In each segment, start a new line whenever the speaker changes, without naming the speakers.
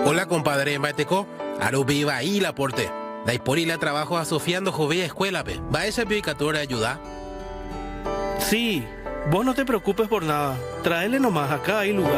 Hola, compadre Mateco. Aro viva ahí la porte. Dai por ir a trabajo a Sofiando Jovea Escuela, pe. Va esa picatura ayuda.
Sí, vos no te preocupes por nada. Tráele nomás, acá hay lugar.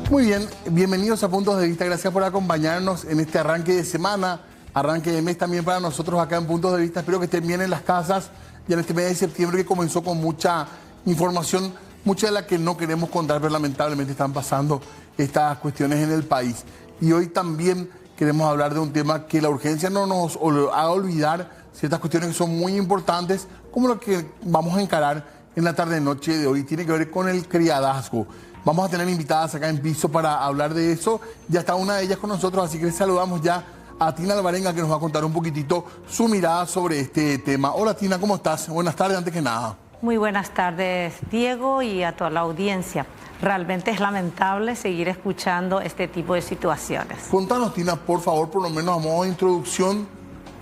Muy bien, bienvenidos a Puntos de Vista. Gracias por acompañarnos en este arranque de semana, arranque de mes también para nosotros acá en Puntos de Vista. Espero que estén bien en las casas y en este mes de septiembre que comenzó con mucha información, mucha de la que no queremos contar, pero lamentablemente están pasando estas cuestiones en el país. Y hoy también queremos hablar de un tema que la urgencia no nos haga olvidar ciertas cuestiones que son muy importantes, como lo que vamos a encarar en la tarde-noche de hoy. Tiene que ver con el criadazgo. Vamos a tener invitadas acá en piso para hablar de eso. Ya está una de ellas con nosotros, así que les saludamos ya a Tina Alvarenga, que nos va a contar un poquitito su mirada sobre este tema. Hola Tina, ¿cómo estás? Buenas tardes, antes que nada.
Muy buenas tardes, Diego, y a toda la audiencia. Realmente es lamentable seguir escuchando este tipo de situaciones.
Contanos, Tina, por favor, por lo menos a modo de introducción,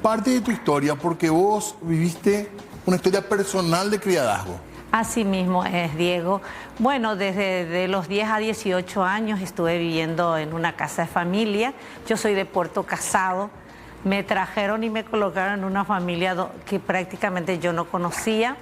parte de tu historia, porque vos viviste una historia personal de criadazgo.
Así mismo es, Diego. Bueno, desde los 10 a 18 años estuve viviendo en una casa de familia. Yo soy de Puerto Casado. Me trajeron y me colocaron en una familia que prácticamente yo no conocía.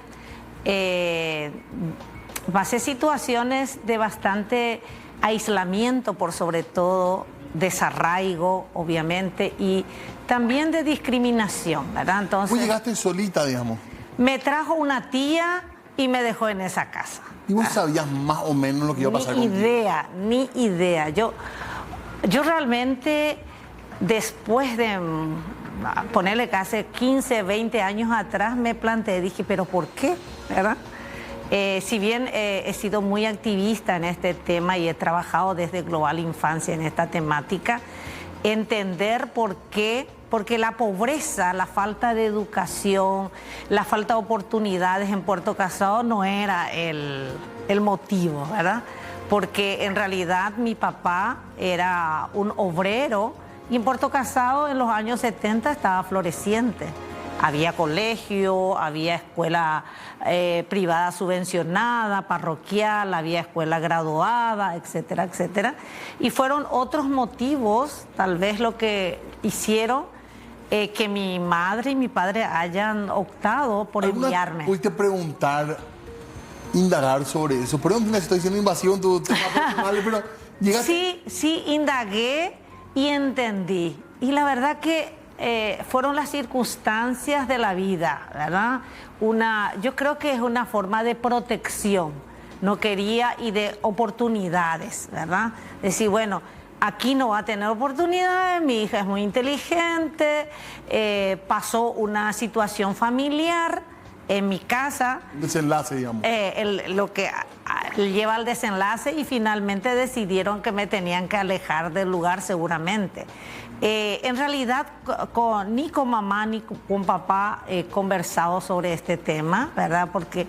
Pasé situaciones de bastante aislamiento, por sobre todo, desarraigo, obviamente, y también de discriminación, ¿verdad? Entonces,
¿Vos llegaste solita, digamos?
Me trajo una tía y me dejó en esa casa.
¿Y vos sabías más o menos lo que iba a pasar contigo?
Ni idea. Yo realmente, después de ponerle casi 15, 20 años atrás, me planteé, dije, ¿pero por qué? ¿Verdad? Si bien he sido muy activista en este tema y he trabajado desde Global Infancia en esta temática, entender por qué. Porque la pobreza, la falta de educación, la falta de oportunidades en Puerto Casado no era el motivo, ¿verdad? Porque en realidad mi papá era un obrero y en Puerto Casado en los años 70 estaba floreciente. Había colegio, había escuela privada subvencionada, parroquial, había escuela graduada, etcétera, etcétera. Y fueron otros motivos, tal vez lo que hicieron que mi madre y mi padre hayan optado por enviarme.
¿Pudiste preguntar, indagar sobre eso? Perdón, me estoy diciendo invasión tu tema personal, pero llegaste...
Sí, indagué y entendí. Y la verdad que fueron las circunstancias de la vida, ¿verdad? Yo creo que es una forma de protección, no quería, y de oportunidades, ¿verdad? Decir, bueno, aquí no va a tener oportunidades, mi hija es muy inteligente, pasó una situación familiar en mi casa.
Desenlace, digamos.
Lo que lleva al desenlace, y finalmente decidieron que me tenían que alejar del lugar seguramente. En realidad, ni con mamá ni con papá he conversado sobre este tema, ¿verdad? Porque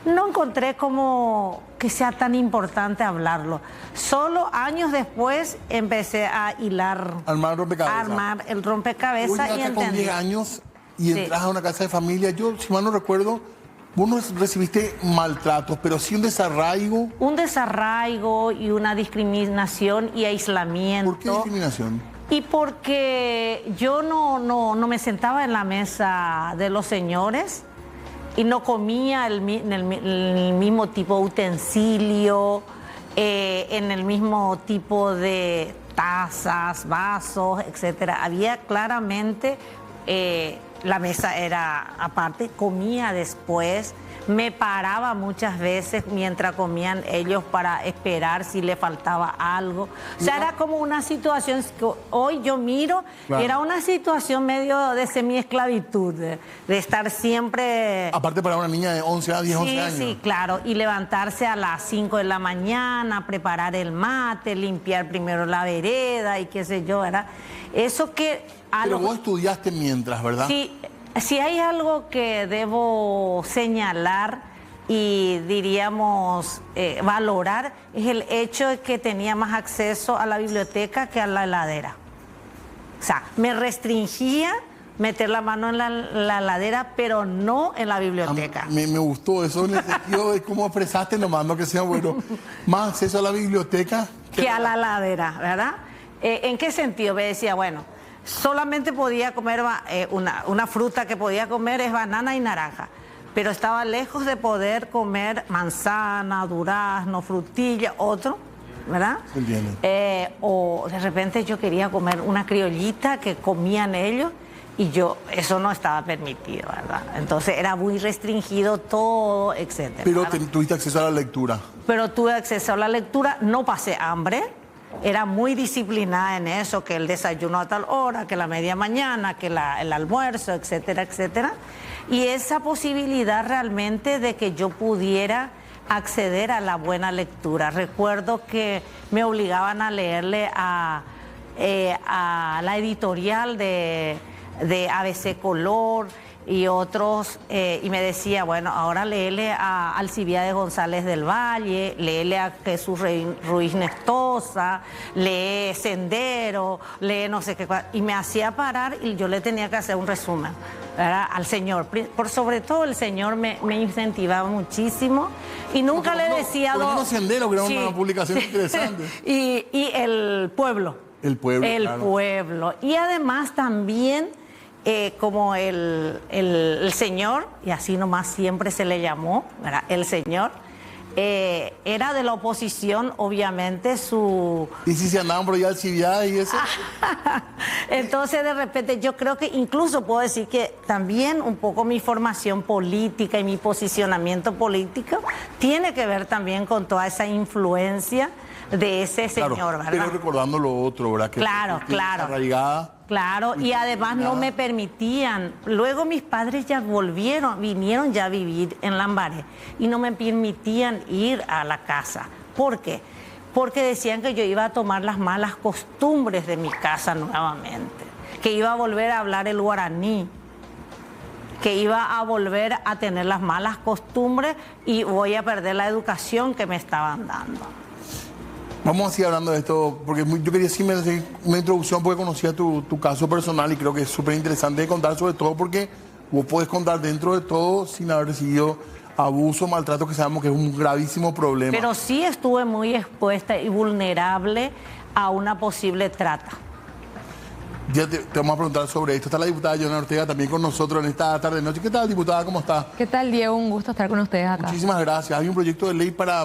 no encontré como que sea tan importante hablarlo. Solo años después empecé a hilar.
Armar rompecabezas.
Armar el rompecabezas y entendí.
Con 10 años y entras a una casa de familia. Yo, si mal no recuerdo, vos no recibiste maltratos, pero sí un desarraigo.
Un desarraigo y una discriminación y aislamiento.
¿Por qué discriminación?
Y porque yo no me sentaba en la mesa de los señores y no comía el mismo tipo de utensilio, en el mismo tipo de tazas, vasos, etcétera. Había claramente, la mesa era aparte, comía después, me paraba muchas veces mientras comían ellos para esperar si le faltaba algo. O sea, era como una situación que hoy yo miro, claro, era una situación medio de semi-esclavitud, de estar siempre...
Aparte para una niña de 11 a 10, 11 años.
Sí, claro, y levantarse a las 5 de la mañana, preparar el mate, limpiar primero la vereda y qué sé yo, ¿verdad? Eso que...
Pero vos estudiaste mientras, ¿verdad?
Sí. Si hay algo que debo señalar y diríamos valorar, es el hecho de que tenía más acceso a la biblioteca que a la heladera. O sea, me restringía meter la mano en la heladera, pero no en la biblioteca.
Me gustó eso en el sentido de cómo expresaste nomás, no que sea bueno. Más acceso a la biblioteca
que a la heladera, ¿verdad? ¿En qué sentido? Me decía, bueno, solamente podía comer una fruta que podía comer es banana y naranja, pero estaba lejos de poder comer manzana, durazno, frutilla, otro, ¿verdad? O de repente yo quería comer una criollita que comían ellos y eso no estaba permitido, ¿verdad? Entonces era muy restringido todo, etcétera.
Pero tuviste acceso a la lectura.
Pero tuve acceso a la lectura, no pasé hambre. Era muy disciplinada en eso, que el desayuno a tal hora, que la media mañana, que el almuerzo, etcétera, etcétera. Y esa posibilidad realmente de que yo pudiera acceder a la buena lectura. Recuerdo que me obligaban a leerle a la editorial de ABC Color y otros, y me decía, bueno, ahora léele a Alcibiades González del Valle, léele a Jesús Ruiz Nestosa, lee Sendero, lee no sé qué, y me hacía parar y yo le tenía que hacer un resumen, ¿verdad? Al Señor. Por sobre todo el Señor me incentivaba muchísimo y nunca le decía...
Sendero, que era una publicación interesante.
y el pueblo.
El pueblo,
El pueblo. Y además también... como el señor, y así nomás siempre se le llamó, ¿verdad? El señor, era de la oposición, obviamente, su...
¿Y si se andaban por allá Alcibiades y eso?
Entonces, de repente, yo creo que incluso puedo decir que también un poco mi formación política y mi posicionamiento político tiene que ver también con toda esa influencia de ese señor, ¿verdad?
Pero recordando lo otro, ¿verdad? Que
claro.
Arraigada.
Claro, y además no me permitían. Luego mis padres ya vinieron ya a vivir en Lambaré y no me permitían ir a la casa. ¿Por qué? Porque decían que yo iba a tomar las malas costumbres de mi casa nuevamente, que iba a volver a hablar el guaraní, que iba a volver a tener las malas costumbres y voy a perder la educación que me estaban dando.
Vamos a seguir hablando de esto, porque yo quería decirme una introducción porque conocía tu caso personal y creo que es súper interesante de contar, sobre todo porque vos podés contar dentro de todo sin haber recibido abuso, maltrato, que sabemos que es un gravísimo problema.
Pero sí estuve muy expuesta y vulnerable a una posible trata.
Ya te vamos a preguntar sobre esto. Está la diputada Yolanda Ortega también con nosotros en esta tarde noche. ¿Qué tal, diputada? ¿Cómo está?
¿Qué tal, Diego? Un gusto estar con ustedes acá.
Muchísimas gracias. Hay un proyecto de ley para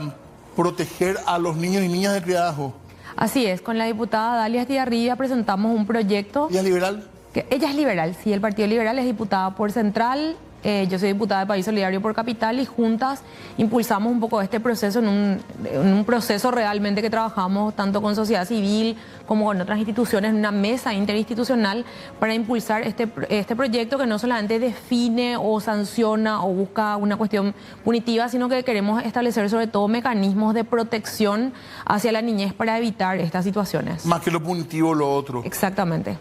proteger a los niños y niñas de criadazgo.
Así es, con la diputada Dalia Estigarribia presentamos un proyecto...
¿Ella es liberal?
Ella es liberal, sí, el Partido Liberal es diputada por Central, yo soy diputada de País Solidario por Capital y juntas impulsamos un poco este proceso en un proceso realmente que trabajamos tanto con sociedad civil como con otras instituciones, en una mesa interinstitucional para impulsar este proyecto que no solamente define o sanciona o busca una cuestión punitiva, sino que queremos establecer sobre todo mecanismos de protección hacia la niñez para evitar estas situaciones.
Más que lo punitivo, lo otro.
Exactamente.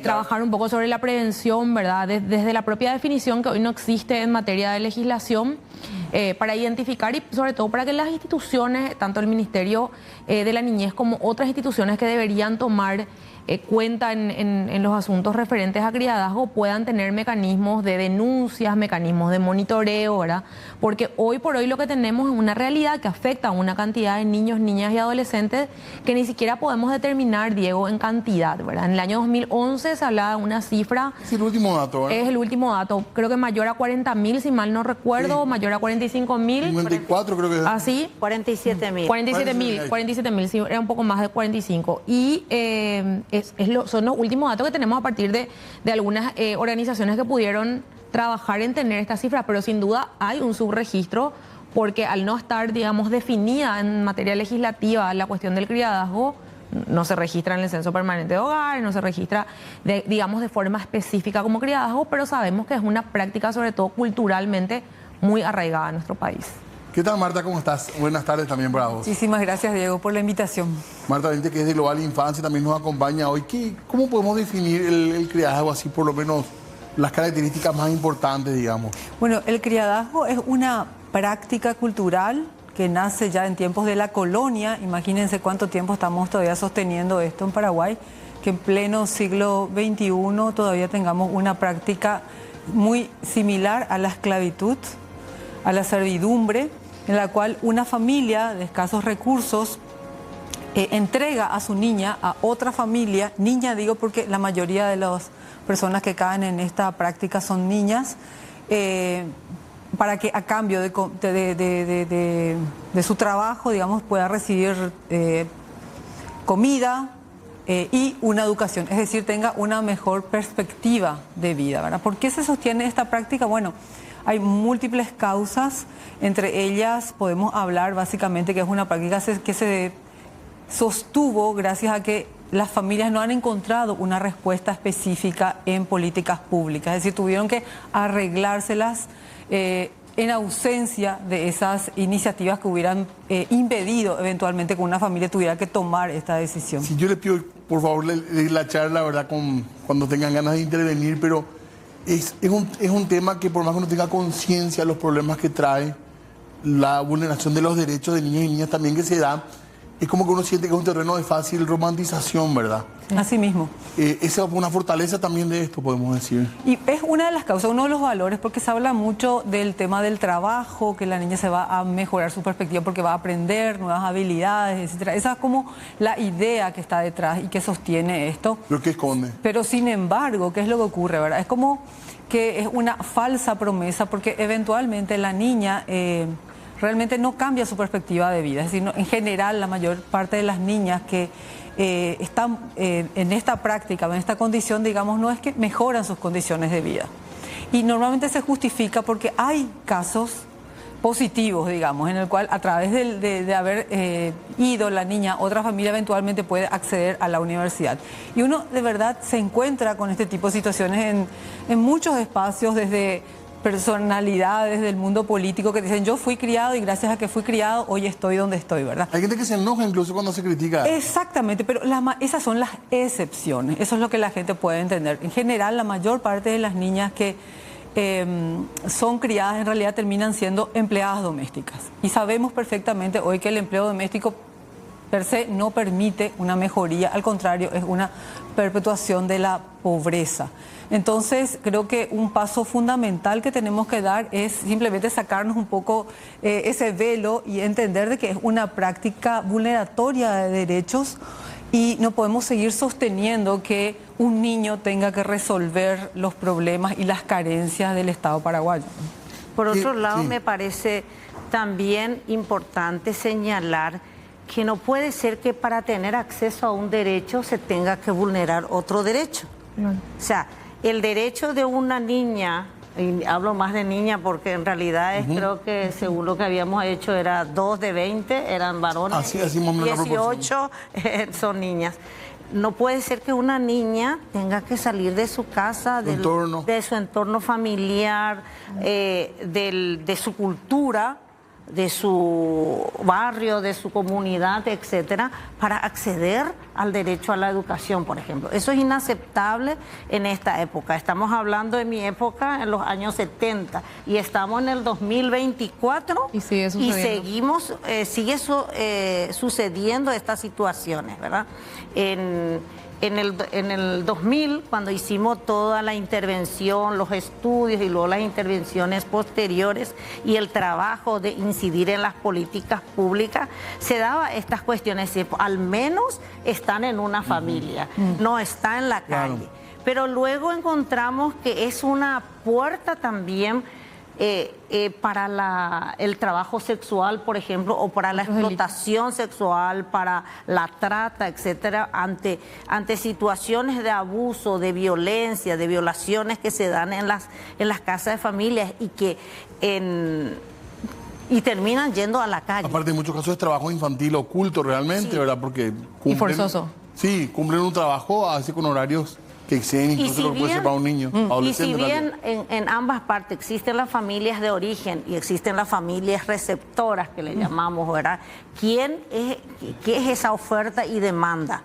Trabajar un poco sobre la prevención, ¿verdad? Desde la propia definición que hoy no existe en materia de legislación, para identificar y sobre todo para que las instituciones, tanto el Ministerio de la Niñez como otras instituciones que deberían tomar cuenta en los asuntos referentes a criadazgo, puedan tener mecanismos de denuncias, mecanismos de monitoreo, ¿verdad? Porque hoy por hoy lo que tenemos es una realidad que afecta a una cantidad de niños, niñas y adolescentes que ni siquiera podemos determinar, Diego, en cantidad, ¿verdad? En el año 2011 se hablaba de una cifra...
Es el último dato, ¿verdad?
Es el último dato, creo que mayor a 40.000, si mal no recuerdo, sí. Mayor a 45.000.
54 creo que es.
¿Ah, sí?
47.000.
47.000, sí, era un poco más de 45. Y son los últimos datos que tenemos a partir de algunas organizaciones que pudieron trabajar en tener esta cifra, pero sin duda hay un subregistro porque al no estar, digamos, definida en materia legislativa la cuestión del criadazgo, no se registra en el censo permanente de hogar, no se registra, digamos, de forma específica como criadazgo, pero sabemos que es una práctica, sobre todo culturalmente, muy arraigada en nuestro país.
¿Qué tal, Marta? ¿Cómo estás? Buenas tardes también para vos.
Muchísimas gracias, Diego, por la invitación.
Marta, gente que es de Global Infancia, también nos acompaña hoy. ¿Cómo podemos definir el criadazgo, así por lo menos las características más importantes, digamos?
Bueno, el criadazgo es una práctica cultural que nace ya en tiempos de la colonia. Imagínense cuánto tiempo estamos todavía sosteniendo esto en Paraguay, que en pleno siglo XXI todavía tengamos una práctica muy similar a la esclavitud, a la servidumbre, en la cual una familia de escasos recursos entrega a su niña a otra familia, niña digo porque la mayoría de las personas que caen en esta práctica son niñas, para que a cambio de su trabajo, digamos, pueda recibir comida y una educación, es decir, tenga una mejor perspectiva de vida, ¿verdad? ¿Por qué se sostiene esta práctica? Bueno, hay múltiples causas, entre ellas podemos hablar básicamente que es una práctica que se sostuvo gracias a que las familias no han encontrado una respuesta específica en políticas públicas, es decir, tuvieron que arreglárselas en ausencia de esas iniciativas que hubieran impedido eventualmente que una familia tuviera que tomar esta decisión.
Si yo le pido, por favor, la charla, ¿verdad? Cuando tengan ganas de intervenir, pero es un tema que por más que uno tenga conciencia de los problemas que trae, la vulneración de los derechos de niños y niñas también que se da, es como que uno siente que es un terreno de fácil romantización, ¿verdad?
Así mismo.
Esa es una fortaleza también de esto, podemos decir.
Y es una de las causas, uno de los valores, porque se habla mucho del tema del trabajo, que la niña se va a mejorar su perspectiva porque va a aprender nuevas habilidades, etcétera. Esa es como la idea que está detrás y que sostiene esto.
¿Pero qué esconde?
Pero sin embargo, ¿qué es lo que ocurre, verdad? Es como que es una falsa promesa porque eventualmente la niña realmente no cambia su perspectiva de vida. Es decir, en general la mayor parte de las niñas que están en esta práctica, en esta condición, digamos, no es que mejoran sus condiciones de vida. Y normalmente se justifica porque hay casos positivos, digamos, en el cual a través de haber ido la niña a otra familia eventualmente puede acceder a la universidad. Y uno de verdad se encuentra con este tipo de situaciones en muchos espacios, desde personalidades del mundo político que dicen yo fui criado y gracias a que fui criado hoy estoy donde estoy, ¿verdad?
Hay gente que se enoja incluso cuando se critica.
Exactamente, pero esas son las excepciones, eso es lo que la gente puede entender. En general, la mayor parte de las niñas que son criadas en realidad terminan siendo empleadas domésticas. Y sabemos perfectamente hoy que el empleo doméstico per se no permite una mejoría, al contrario, es una perpetuación de la pobreza. Entonces, creo que un paso fundamental que tenemos que dar es simplemente sacarnos un poco ese velo y entender de que es una práctica vulneratoria de derechos y no podemos seguir sosteniendo que un niño tenga que resolver los problemas y las carencias del Estado paraguayo.
Por otro lado,
sí.
me parece también importante señalar que no puede ser que para tener acceso a un derecho se tenga que vulnerar otro derecho. O sea, el derecho de una niña, y hablo más de niña porque en realidad creo que según lo que habíamos hecho era 2 de 20 eran varones,
así más o menos
18 son niñas. No puede ser que una niña tenga que salir de su casa, de su entorno familiar, de su cultura, de su barrio, de su comunidad, etcétera, para acceder al derecho a la educación, por ejemplo. Eso es inaceptable en esta época. Estamos hablando de mi época en los años 70 y estamos en el 2024
y sigue sucediendo.
Sigue sucediendo estas situaciones, ¿verdad? En el 2000, cuando hicimos toda la intervención, los estudios y luego las intervenciones posteriores y el trabajo de incidir en las políticas públicas, se daba estas cuestiones, al menos están en una familia, no está en la calle. Claro. Pero luego encontramos que es una puerta también para el trabajo sexual, por ejemplo, o para la explotación sexual, para la trata, etcétera, ante situaciones de abuso, de violencia, de violaciones que se dan en las casas de familias y terminan yendo a la calle.
Aparte, en muchos casos es trabajo infantil oculto realmente, sí. ¿Verdad? Porque
y forzoso.
Sí, cumplen un trabajo así con horarios que exceden incluso lo que puede ser para un niño.
Y si bien en ambas partes existen las familias de origen y existen las familias receptoras que le llamamos, ¿verdad? ¿Qué es esa oferta y demanda?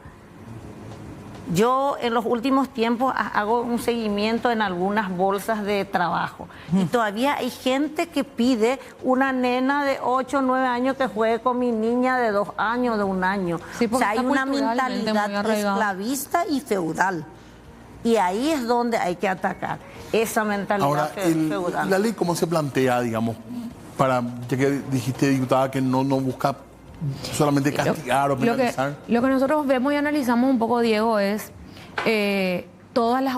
Yo en los últimos tiempos hago un seguimiento en algunas bolsas de trabajo y todavía hay gente que pide una nena de 8 o 9 años que juegue con mi niña de 2 años, de 1 año.
Sí,
o sea, hay una
culturalmente muy
mentalidad
arraigada.
esclavista y feudal. Y ahí es donde hay que atacar esa mentalidad
Ahora,
feudal.
la ley, ¿cómo se plantea, digamos, para, ya que dijiste, diputada, que no busca solamente castigar o penalizar?
Lo que nosotros vemos y analizamos un poco, Diego, es todos los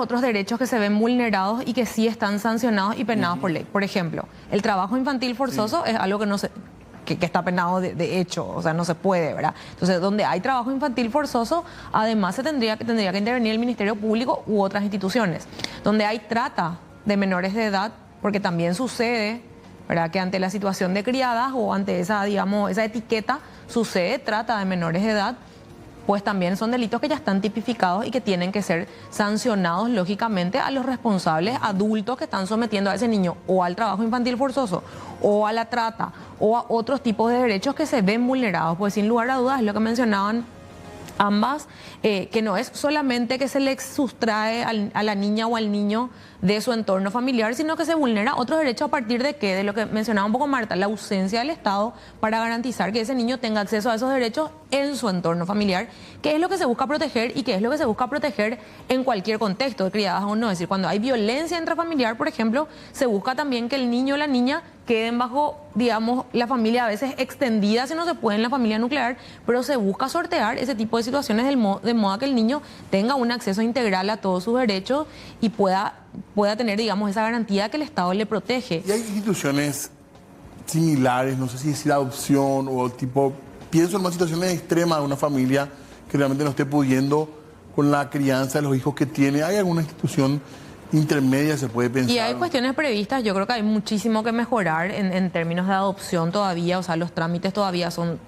otros derechos que se ven vulnerados y que sí están sancionados y penados por ley. Por ejemplo, el trabajo infantil forzoso es algo que no se... Que está penado de hecho, o sea, no se puede, ¿verdad? Entonces, donde hay trabajo infantil forzoso, además tendría que intervenir el Ministerio Público u otras instituciones. Donde hay trata de menores de edad, porque también sucede, ¿verdad?, que ante la situación de criadas o ante esa, digamos, esa etiqueta, sucede trata de menores de edad, pues también son delitos que ya están tipificados y que tienen que ser sancionados, lógicamente, a los responsables adultos que están sometiendo a ese niño o al trabajo infantil forzoso o a la trata o a otros tipos de derechos que se ven vulnerados. Pues sin lugar a dudas es lo que mencionaban ambas, que no es solamente que se le sustrae a la niña o al niño de su entorno familiar, sino que se vulnera otros derechos a partir de ¿qué? De lo que mencionaba un poco Marta, la ausencia del Estado para garantizar que ese niño tenga acceso a esos derechos en su entorno familiar, que es lo que se busca proteger y que es lo que se busca proteger en cualquier contexto, de criadas o no. Es decir, cuando hay violencia intrafamiliar, por ejemplo, se busca también que el niño o la niña queden bajo, digamos, la familia a veces extendida, si no se puede en la familia nuclear, pero se busca sortear ese tipo de situaciones de modo que el niño tenga un acceso integral a todos sus derechos y pueda tener, digamos, esa garantía que el Estado le protege.
Y hay instituciones similares, no sé si decir adopción o tipo, pienso en unas situaciones extremas de una familia que realmente no esté pudiendo con la crianza de los hijos que tiene. ¿Hay alguna institución intermedia, se puede pensar?
Y hay cuestiones previstas, yo creo que hay muchísimo que mejorar en términos de adopción todavía, o sea, los trámites todavía son,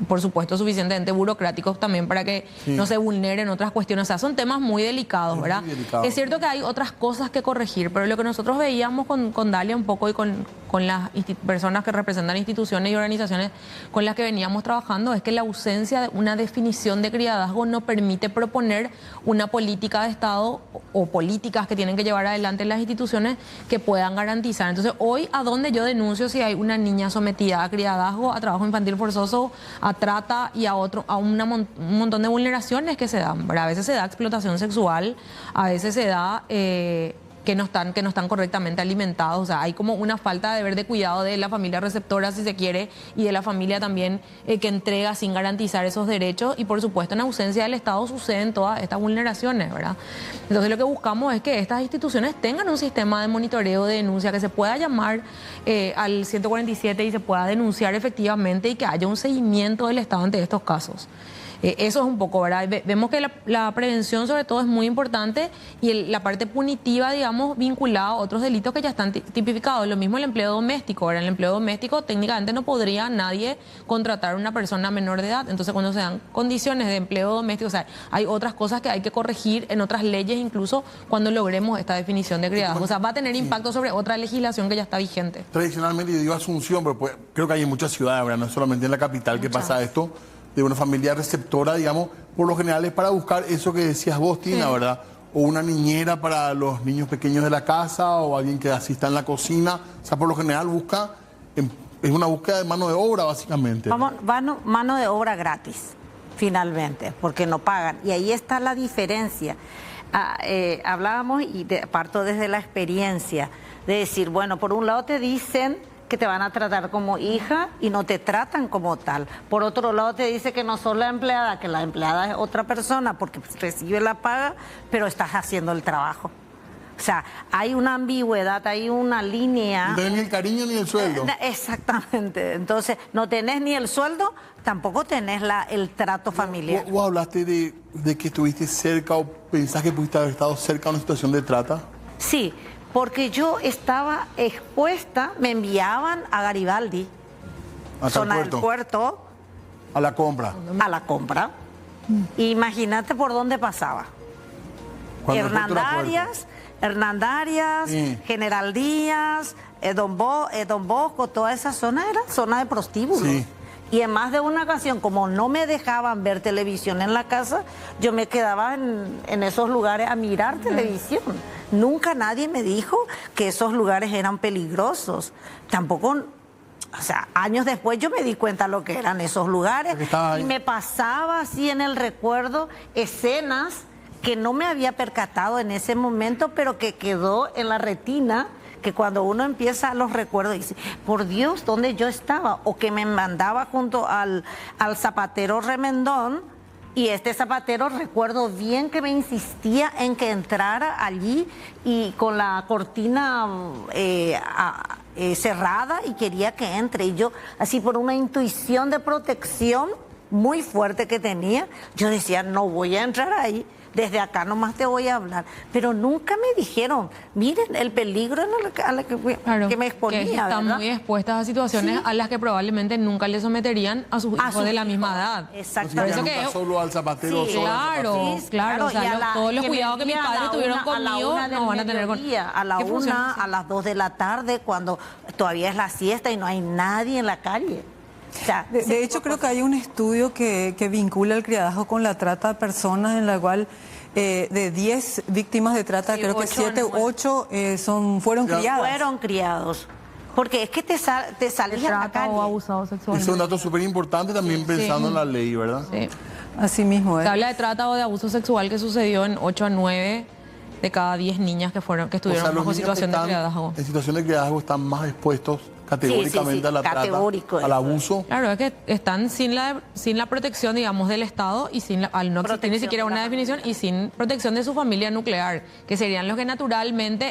por supuesto, suficientemente burocráticos también para que no se vulneren otras cuestiones. O sea, son temas muy delicados, ¿verdad?
Muy delicado.
Es cierto que hay otras cosas que corregir, pero lo que nosotros veíamos con Dalia un poco y con las personas que representan instituciones y organizaciones con las que veníamos trabajando es que la ausencia de una definición de criadazgo no permite proponer una política de Estado o políticas que tienen que llevar adelante las instituciones que puedan garantizar. Entonces, hoy, ¿a dónde yo denuncio si hay una niña sometida a criadazgo, a trabajo infantil forzoso, a trata y a un montón de vulneraciones que se dan? ¿Verdad? A veces se da explotación sexual, a veces se da que no están correctamente alimentados. O sea, hay como una falta de deber de cuidado de la familia receptora, si se quiere, y de la familia también que entrega sin garantizar esos derechos. Y por supuesto, en ausencia del Estado suceden todas estas vulneraciones, ¿verdad? Entonces, lo que buscamos es que estas instituciones tengan un sistema de monitoreo, de denuncia, que se pueda llamar al 147 y se pueda denunciar efectivamente y que haya un seguimiento del Estado ante estos casos. Eso es un poco, ¿verdad? Vemos que la prevención sobre todo es muy importante y la parte punitiva, digamos, vinculada a otros delitos que ya están tipificados. Lo mismo el empleo doméstico, ¿verdad? El empleo doméstico técnicamente no podría nadie contratar a una persona menor de edad. Entonces, cuando se dan condiciones de empleo doméstico, o sea, hay otras cosas que hay que corregir en otras leyes, incluso cuando logremos esta definición de criadazgo. O sea, va a tener impacto sobre otra legislación que ya está vigente.
Tradicionalmente, yo digo Asunción, pero pues, creo que hay en muchas ciudades, ¿verdad? No es solamente en la capital que pasa esto, de una familia receptora, digamos, por lo general es para buscar eso que decías vos, Tina, ¿verdad? O una niñera para los niños pequeños de la casa o alguien que asista en la cocina. O sea, por lo general es una búsqueda de mano de obra, básicamente.
Mano de obra gratis, finalmente, porque no pagan. Y ahí está la diferencia. Hablábamos, y parto desde la experiencia, de decir, bueno, por un lado te dicen que te van a tratar como hija y no te tratan como tal. Por otro lado te dice que no sos la empleada, que la empleada es otra persona porque recibe la paga, pero estás haciendo el trabajo. O sea, hay una ambigüedad, hay una línea.
No tenés ni el cariño ni el sueldo.
Exactamente. Entonces, no tenés ni el sueldo, tampoco tenés el trato familiar.
¿Vos hablaste de que estuviste cerca o pensás que pudiste haber estado cerca de una situación de trata?
Sí. Porque yo estaba expuesta, me enviaban a Garibaldi, zona del puerto.
A la compra.
A la compra. Imagínate por dónde pasaba. Hernandarias, General Díaz, Don Bosco, toda esa zona era zona de prostíbulos. Sí. Y en más de una ocasión, como no me dejaban ver televisión en la casa, yo me quedaba en esos lugares a mirar televisión. Nunca nadie me dijo que esos lugares eran peligrosos. Tampoco, o sea, años después yo me di cuenta lo que eran esos lugares. Y me pasaba así en el recuerdo escenas que no me había percatado en ese momento, pero que quedó en la retina, que cuando uno empieza los recuerdos dice, por Dios, ¿dónde yo estaba? O que me mandaba junto al zapatero remendón, y este zapatero recuerdo bien que me insistía en que entrara allí y con la cortina cerrada, y quería que entre. Y yo, así por una intuición de protección muy fuerte que tenía, yo decía, no voy a entrar ahí. Desde acá nomás te voy a hablar. Pero nunca me dijeron, miren el peligro a la que me exponía.
Que están
¿verdad?
muy expuestas a situaciones a las que probablemente nunca le someterían a sus hijos de la misma edad.
Exactamente.
Por eso que
solo al zapatero.
Sí,
solo al
claro,
zapatero.
claro. O sea, todos los cuidados que mis padres tuvieron conmigo no van a tener con...
A la una, a las 2 de la tarde, cuando todavía es la siesta y no hay nadie en la calle. O sea,
De hecho, creo que hay un estudio que vincula el criadazgo con la trata de personas, en la cual de 10 víctimas de trata,
Sí,
creo que 7 u 8 fueron criadas.
fueron criados. Porque es que te salís a la
trata
calle.
o abusado sexual.
Ese es un dato súper importante también pensando en la ley, ¿verdad?
Sí.
Así mismo es.
Se habla de trata o de abuso sexual que sucedió en 8 a 9 de cada 10 niñas que estuvieron
los
bajo
niños
situación
que
de
están
criadazgo.
en situación de criadazgo están más expuestos categóricamente
Sí,
a la
categórico
trata, al
eso.
abuso.
Claro, es que están sin la protección, digamos, del Estado, y al no existir ni
Protección
siquiera
de la
una definición, y sin protección de su familia nuclear, que serían los que naturalmente,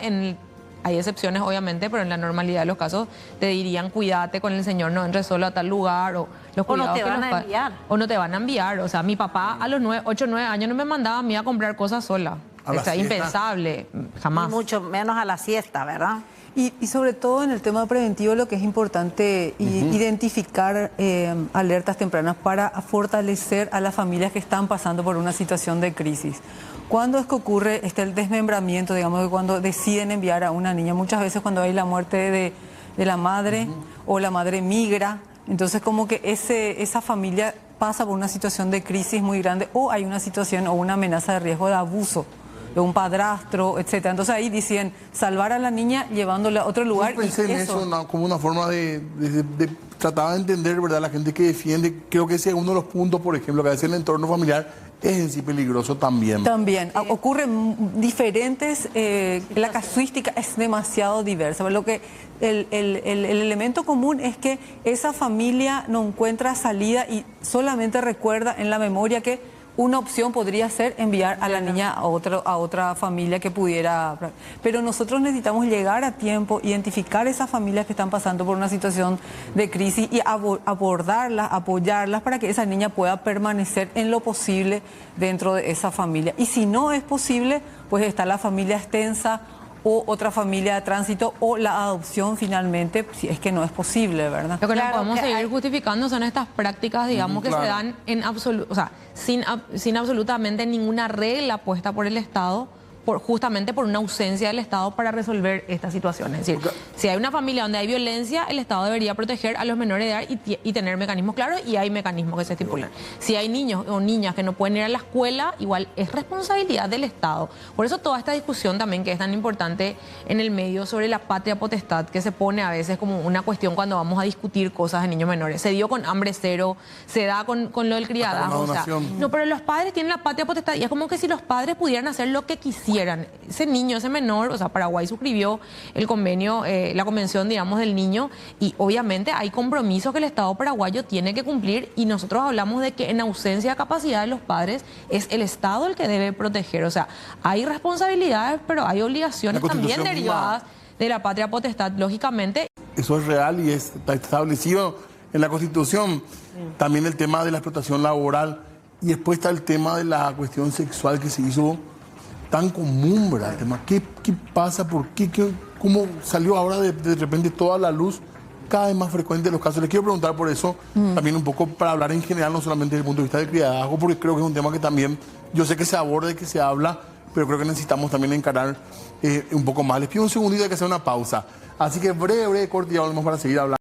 hay excepciones obviamente, pero en la normalidad de los casos te dirían, cuídate con el señor, no entres solo a tal lugar, o los
O no
cuidados
te
que
van
los
a enviar.
o no te van a enviar. O sea, mi papá a los 8 o 9 años no me mandaba a mí a comprar cosas sola.
A la
O sea,
siesta.
impensable,
Y
jamás.
mucho menos a la siesta, ¿verdad?
Y sobre todo en el tema preventivo, lo que es importante identificar alertas tempranas para fortalecer a las familias que están pasando por una situación de crisis. ¿Cuándo es que ocurre el desmembramiento, digamos, que cuando deciden enviar a una niña? Muchas veces cuando hay la muerte de la madre o la madre migra, entonces como que esa familia pasa por una situación de crisis muy grande, o hay una situación o una amenaza de riesgo de abuso de un padrastro, etcétera. Entonces ahí deciden salvar a la niña llevándola a otro lugar.
Yo pensé en eso como una forma de tratar de entender, ¿verdad? La gente que defiende, creo que ese es uno de los puntos, por ejemplo, que a veces el entorno familiar es en sí peligroso también.
También, ocurren diferentes, la casuística es demasiado diversa. Lo que el elemento común es que esa familia no encuentra salida y solamente recuerda en la memoria que una opción podría ser enviar a la niña a otra familia que pudiera... Pero nosotros necesitamos llegar a tiempo, identificar esas familias que están pasando por una situación de crisis y abordarlas, apoyarlas para que esa niña pueda permanecer en lo posible dentro de esa familia. Y si no es posible, pues está la familia extensa o otra familia de tránsito o la adopción finalmente, si es que no es posible, ¿verdad?
Lo que no
Claro
podemos
que
seguir
hay-
justificando son estas prácticas, digamos, que
claro.
se dan en absoluto, o sea, sin absolutamente ninguna regla puesta por el Estado, justamente por una ausencia del Estado para resolver estas situaciones. Es decir, si hay una familia donde hay violencia, el Estado debería proteger a los menores de edad y tener mecanismos claros, y hay mecanismos que se estipulan. Si hay niños o niñas que no pueden ir a la escuela, igual es responsabilidad del Estado. Por eso toda esta discusión también, que es tan importante en el medio, sobre la patria potestad, que se pone a veces como una cuestión cuando vamos a discutir cosas de niños menores. Se dio con hambre cero, se da con lo del criadazgo. O sea,
donación.
no, pero los padres tienen la patria potestad, y es como que si los padres pudieran hacer lo que quisieran. Ese niño, ese menor, o sea, Paraguay suscribió el convenio, la convención, digamos, del niño, y obviamente hay compromisos que el Estado paraguayo tiene que cumplir, y nosotros hablamos de que en ausencia de capacidad de los padres es el Estado el que debe proteger. O sea, hay responsabilidades, pero hay obligaciones
La
también
Constitución
derivadas de la patria potestad, lógicamente.
Eso es real y está establecido en la Constitución. También el tema de la explotación laboral, y después está el tema de la cuestión sexual que se hizo tan común, ¿verdad? El tema, ¿qué pasa? ¿Por qué? ¿Cómo salió ahora de repente toda la luz? Cada vez más frecuente los casos. Les quiero preguntar por eso, también un poco para hablar en general, no solamente desde el punto de vista del criadazgo, porque creo que es un tema que también, yo sé que se aborda y que se habla, pero creo que necesitamos también encarar un poco más. Les pido un segundito, hay que hacer una pausa. Así que breve corte, y ya volvemos para seguir hablando.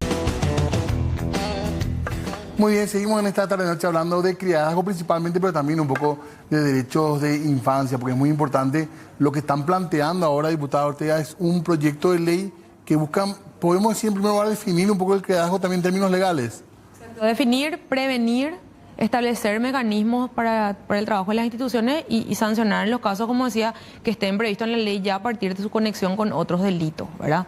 Muy bien, seguimos en esta tarde-noche hablando de criadazgo principalmente, pero también un poco de derechos de infancia, porque es muy importante lo que están planteando ahora, diputada Ortega, es un proyecto de ley que buscan, podemos decir en primer lugar, definir un poco el criadazgo también en términos legales.
Definir, prevenir, establecer mecanismos para el trabajo de las instituciones y sancionar en los casos, como decía, que estén previstos en la ley ya a partir de su conexión con otros delitos, ¿verdad?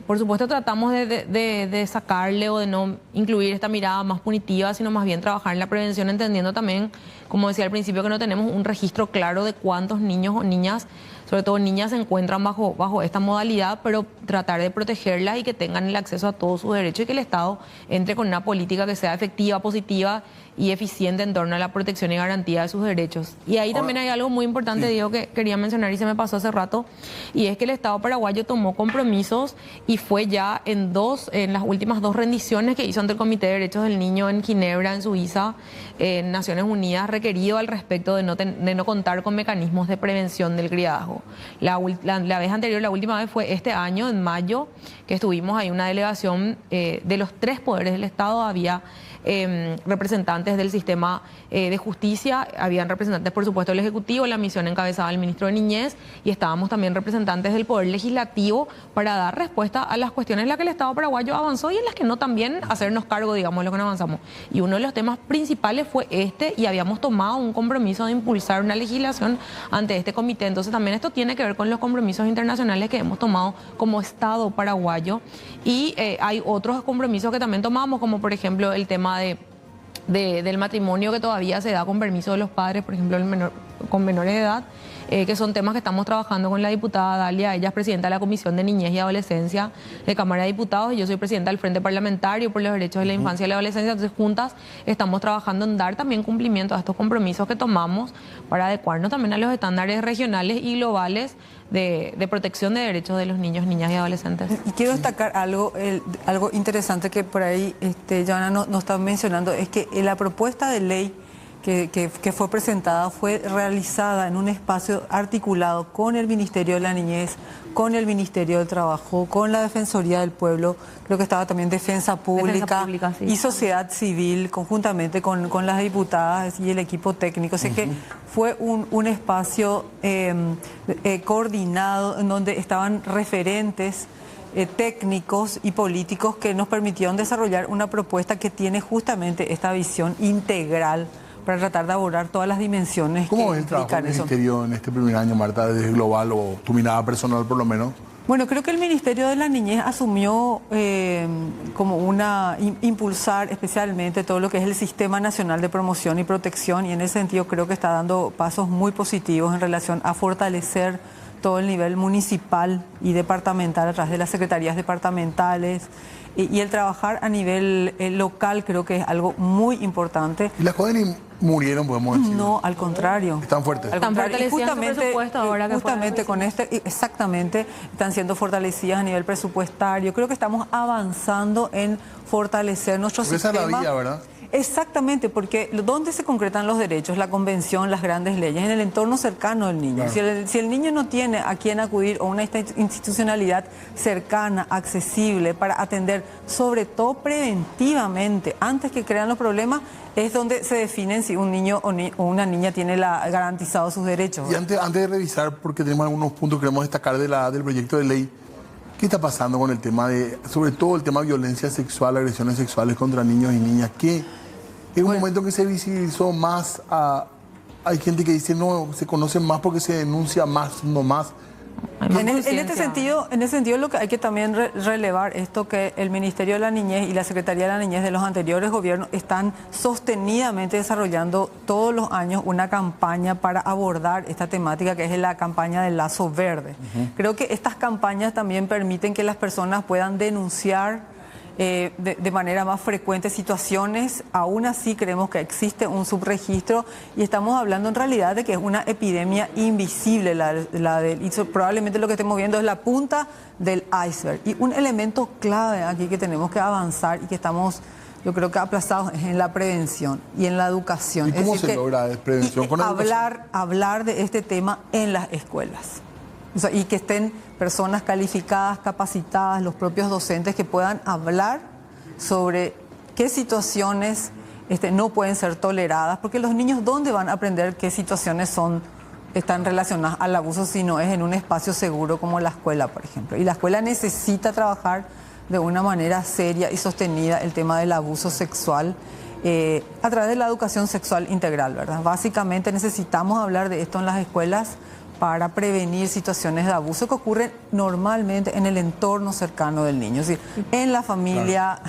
Por supuesto tratamos de sacarle o de no incluir esta mirada más punitiva, sino más bien trabajar en la prevención, entendiendo también, como decía al principio, que no tenemos un registro claro de cuántos niños o niñas, sobre todo niñas, se encuentran bajo esta modalidad, pero tratar de protegerlas y que tengan el acceso a todos sus derechos y que el Estado entre con una política que sea efectiva, positiva y eficiente en torno a la protección y garantía de sus derechos. Y ahí también hay algo muy importante, sí, Diego, que quería mencionar y se me pasó hace rato, y es que el Estado paraguayo tomó compromisos y fue ya en las últimas 2 rendiciones que hizo ante el Comité de Derechos del Niño en Ginebra, en Suiza, en Naciones Unidas, requerido al respecto de no contar con mecanismos de prevención del criadazgo. La vez anterior, la última vez fue este año, en mayo, que estuvimos ahí una delegación de los 3 poderes del Estado. Había representantes del sistema de justicia, habían representantes, por supuesto, del Ejecutivo, la misión encabezada del ministro de Niñez, y estábamos también representantes del Poder Legislativo para dar respuesta a las cuestiones en las que el Estado paraguayo avanzó y en las que no también hacernos cargo, digamos, de lo que no avanzamos. Y uno de los temas principales fue y habíamos tomado un compromiso de impulsar una legislación ante este comité. Entonces también esto tiene que ver con los compromisos internacionales que hemos tomado como Estado paraguayo, y hay otros compromisos que también tomamos, como por ejemplo el tema del matrimonio que todavía se da con permiso de los padres, por ejemplo con menores de edad, que son temas que estamos trabajando con la diputada Dalia. Ella es presidenta de la Comisión de Niñez y Adolescencia de Cámara de Diputados, y yo soy presidenta del Frente Parlamentario por los Derechos de la Infancia y la Adolescencia. Entonces juntas estamos trabajando en dar también cumplimiento a estos compromisos que tomamos para adecuarnos también a los estándares regionales y globales de protección de derechos de los niños, niñas y adolescentes.
Y quiero destacar algo interesante que por ahí Joana nos está mencionando, es que la propuesta de ley que fue presentada fue realizada en un espacio articulado con el Ministerio de la Niñez, con el Ministerio del Trabajo, con la Defensoría del Pueblo, creo que estaba también Defensa Pública, sí, y Sociedad Civil, conjuntamente con las diputadas y el equipo técnico. Así que fue un espacio coordinado en donde estaban referentes técnicos y políticos que nos permitieron desarrollar una propuesta que tiene justamente esta visión integral para tratar de abordar todas las dimensiones.
¿Cómo es el trabajo del Ministerio en este primer año, Marta, desde global o tu mirada personal por lo menos?
Bueno, creo que el Ministerio de la Niñez asumió impulsar especialmente todo lo que es el Sistema Nacional de Promoción y Protección, y en ese sentido creo que está dando pasos muy positivos en relación a fortalecer todo el nivel municipal y departamental a través de las secretarías departamentales, y el trabajar a nivel local creo que es algo muy importante.
¿Y las jóvenes murieron, podemos decir?
No, al contrario.
Están fuertes.
Están fortalecidas su presupuesto ahora. Justamente con exactamente, están siendo fortalecidas a nivel presupuestario. Creo que estamos avanzando en fortalecer nuestro sistema.
Esa es la vía, ¿verdad?
Exactamente, porque ¿dónde se concretan los derechos? La convención, las grandes leyes, en el entorno cercano del niño. Claro. Si el niño no tiene a quién acudir o una institucionalidad cercana, accesible, para atender, sobre todo preventivamente, antes que crean los problemas, es donde se definen si un niño o una niña tiene garantizados sus derechos.
Y antes de revisar, porque tenemos algunos puntos que queremos destacar del proyecto de ley, ¿qué está pasando con el tema sobre todo el tema de violencia sexual, agresiones sexuales contra niños y niñas? Que en un momento que se visibilizó más, hay gente que dice no, se conoce más porque se denuncia más, no más.
En ese sentido lo que hay que también relevar esto, que el Ministerio de la Niñez y la Secretaría de la Niñez de los anteriores gobiernos están sostenidamente desarrollando todos los años una campaña para abordar esta temática, que es la campaña del Lazo Verde. Creo que estas campañas también permiten que las personas puedan denunciar de manera más frecuente situaciones. Aún así creemos que existe un subregistro, y estamos hablando en realidad de que es una epidemia invisible y probablemente lo que estemos viendo es la punta del iceberg. Y un elemento clave aquí que tenemos que avanzar y que estamos, yo creo que aplazados, es en la prevención y en la educación.
¿Y cómo se logra prevención con
hablar de este tema en las escuelas? O sea, y que estén personas calificadas, capacitadas, los propios docentes, que puedan hablar sobre qué situaciones no pueden ser toleradas, porque los niños, ¿dónde van a aprender qué situaciones están relacionadas al abuso si no es en un espacio seguro como la escuela, por ejemplo? Y la escuela necesita trabajar de una manera seria y sostenida el tema del abuso sexual a través de la educación sexual integral, ¿verdad? Básicamente necesitamos hablar de esto en las escuelas para prevenir situaciones de abuso que ocurren normalmente en el entorno cercano del niño, es decir, en la familia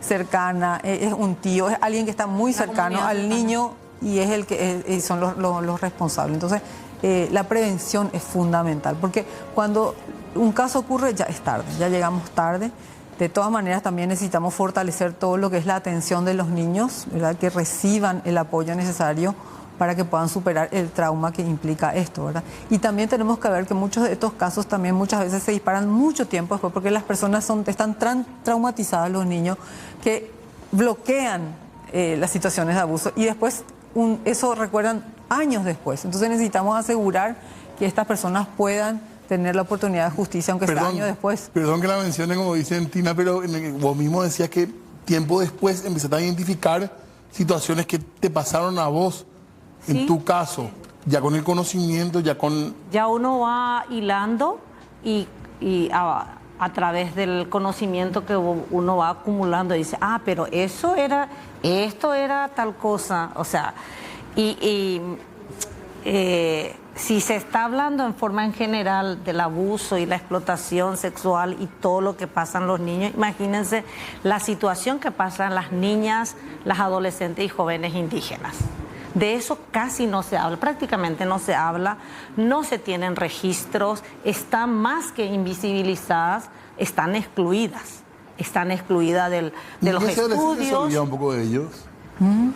cercana, es un tío, es alguien que está muy cercano al niño y es el que son los responsables. Entonces, la prevención es fundamental, porque cuando un caso ocurre ya es tarde, ya llegamos tarde. De todas maneras, también necesitamos fortalecer todo lo que es la atención de los niños, ¿verdad? Que reciban el apoyo necesario para que puedan superar el trauma que implica esto, ¿verdad? Y también tenemos que ver que muchos de estos casos también muchas veces se disparan mucho tiempo después, porque las personas están tan traumatizadas, los niños, que bloquean las situaciones de abuso y después eso recuerdan años después. Entonces necesitamos asegurar que estas personas puedan tener la oportunidad de justicia, aunque sea años después.
Perdón que la mencione, como dicen Tina, pero vos mismo decías que tiempo después empezaste a identificar situaciones que te pasaron a vos,
Sí.
en tu caso, ya con el conocimiento,
Ya uno va hilando y a través del conocimiento que uno va acumulando, dice, pero esto era tal cosa, o sea, si se está hablando en forma en general del abuso y la explotación sexual y todo lo que pasan los niños, imagínense la situación que pasan las niñas, las adolescentes y jóvenes indígenas. De eso casi no se habla, prácticamente no se habla, no se tienen registros, están más que invisibilizadas, están excluidas de los estudios.
¿Se olvida un poco de ellos?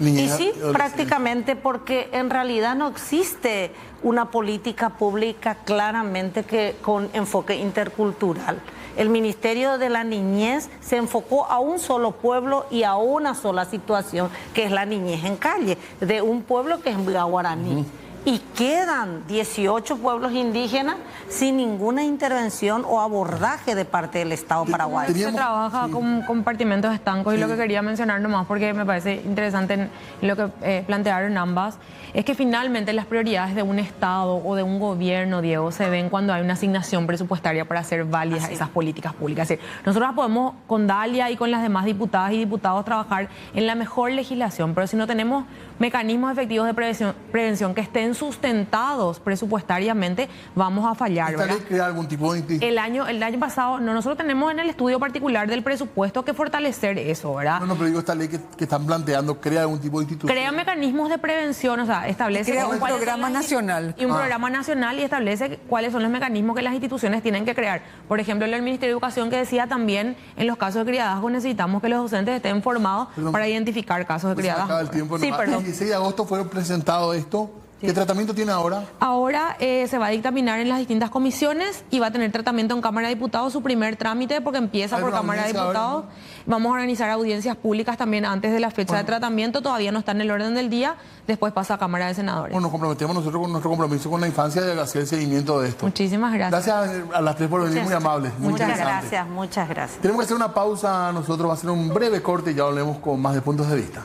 Y sí, prácticamente, porque en realidad no existe una política pública claramente con enfoque intercultural. El Ministerio de la Niñez se enfocó a un solo pueblo y a una sola situación, que es la niñez en calle, de un pueblo que es guaraní. Y quedan 18 pueblos indígenas sin ninguna intervención o abordaje de parte del Estado paraguayo.
Se trabaja con compartimentos estancos y lo que quería mencionar nomás, porque me parece interesante en lo que plantearon ambas, es que finalmente las prioridades de un Estado o de un gobierno, Diego, se ven cuando hay una asignación presupuestaria para hacer válidas esas políticas públicas. Es decir, nosotros podemos con Dalia y con las demás diputadas y diputados trabajar en la mejor legislación, pero si no tenemos mecanismos efectivos de prevención que estén sustentados presupuestariamente, vamos a fallar, ¿verdad?
¿Crea algún tipo de...
El año pasado, nosotros tenemos en el estudio particular del presupuesto que fortalecer eso, ¿verdad?
No, pero digo, esta ley que están planteando, ¿crea algún tipo de institución?
Crea mecanismos de prevención, o sea, establece...
Crea un programa nacional.
Y un programa nacional y establece cuáles son los mecanismos que las instituciones tienen que crear. Por ejemplo, el Ministerio de Educación que decía también, en los casos de criadazgo necesitamos que los docentes estén formados para identificar casos de criadazgo.
El tiempo
Sí, perdón.
El 16 de agosto fue presentado esto. ¿Qué tratamiento tiene ahora?
Ahora se va a dictaminar en las distintas comisiones y va a tener tratamiento en Cámara de Diputados, su primer trámite, porque empieza por Cámara de Diputados. Vamos a organizar audiencias públicas también antes de la fecha de tratamiento, todavía no está en el orden del día, después pasa a Cámara de Senadores.
Bueno, nos comprometemos nosotros con nuestro compromiso con la infancia de hacer el seguimiento de esto.
Muchísimas gracias.
Gracias a las tres por venir, muy amables.
Muchas gracias, muchas gracias.
Tenemos que hacer una pausa, nosotros va a ser un breve corte y ya volvemos con más de puntos de vista.